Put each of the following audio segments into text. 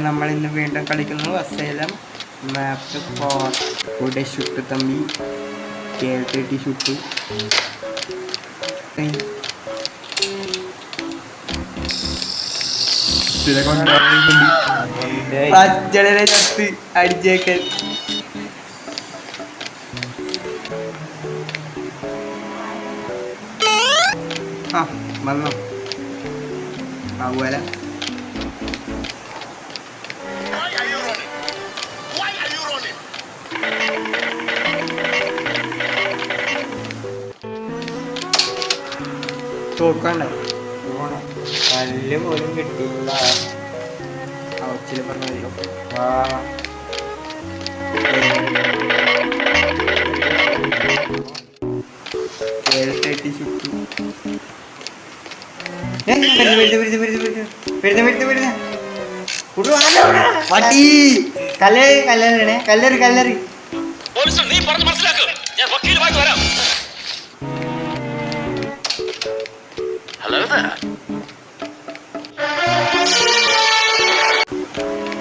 നമ്മൾ ഇന്ന് വീണ്ടും കളിക്കുന്നു അസേലം മാപ്പ് ഫോർ. ഇവിടെ ഷുട്ടു തമ്പി KL30 ഷുട്ടു. അടിച്ചേക്കൽ വന്നോ ആവുല. തോക്കണ്ട കല്ല് പോലും കിട്ടിയില്ല. അവച്ചില് പറഞ്ഞോ KL30 ഷുട്ടു. കല്ലറി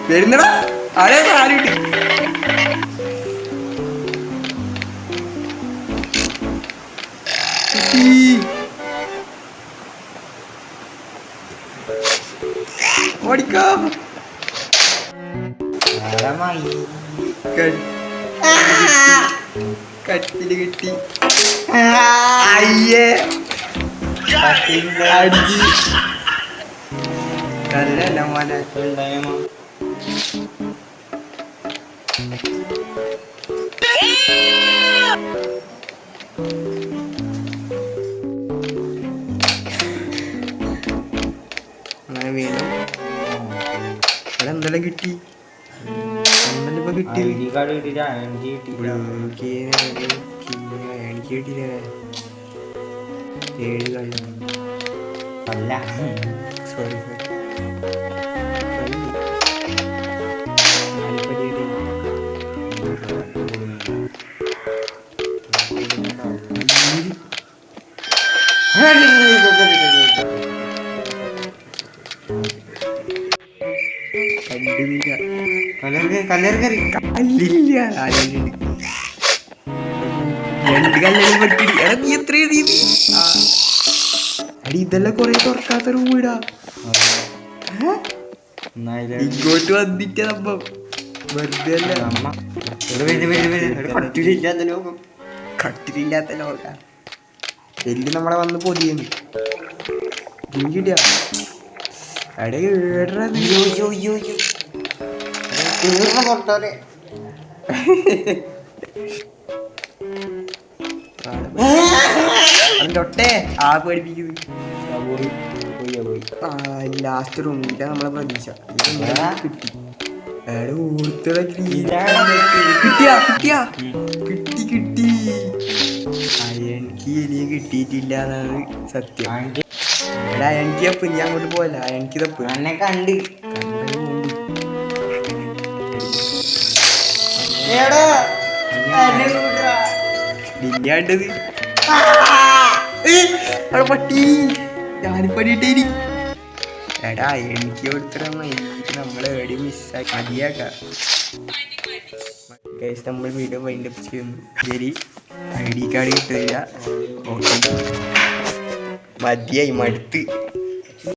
വരുന്നടാ. ആരെ ആരുട്ടി ഓടിക്കോ. കട്ടില് കിട്ടി. അയ്യേ അടിച്ച് കല്ലല്ല മോനെ. അങ്ങനെ വീണ്ടും ഇവിടെ എന്തെല്ലാം കിട്ടി. എന്തെല്ലാം കിട്ടി. എനിക്ക് കിട്ടിയില്ല. 7 കളി അല്ല സോറി കല്ലറി കല്ലില്ല. രണ്ട് കല്ലും പറ്റി. എടാ നീ എത്ര എഴുതി അടി. ഇതെല്ലാം കൊറേ തുറക്കാത്ത റൂമിടാ. ഇങ്ങോട്ട് വന്നിട്ട് നമ്മ വെറുതെ കട്ടിലില്ലാത്ത ലോക എല്ലാം നമ്മളെ വന്ന് പൊതിയുന്നു. കിട്ടിയാ എടേ തൊട്ടേ ആ പേടിപ്പിക്കുന്നത്. ലാസ്റ്റ് റൂമില്ല നമ്മളെ പ്രതീക്ഷ കിട്ടി. കിട്ടിയാ കിട്ടിയാ കിട്ടി കിട്ടി. എനിക്ക് ഇനി കിട്ടിയിട്ടില്ല എന്നാണ് സത്യം. എടാ എനിക്ക് തപ്പ്. നീ അങ്ങോട്ട് പോയല്ല. എനിക്ക് തപ്പ്. എന്നെ കണ്ട് ഡില്ലാണ്ടത് പട്ടി ഞാനിപ്പടിയിട്ടേരി. എടാ എനിക്ക് കൊടുത്തിട്ട് നമ്മളെ എവിടെ മിസ്സാക്കി മതിയാക്കാം. നമ്മൾ വീഡിയോ വൈൻഡപ്പ് ചെയ്യുന്നു. ശരി ID കാർഡ് കിട്ടില്ല. ഓക്കെ മതിയായി മടുത്ത്.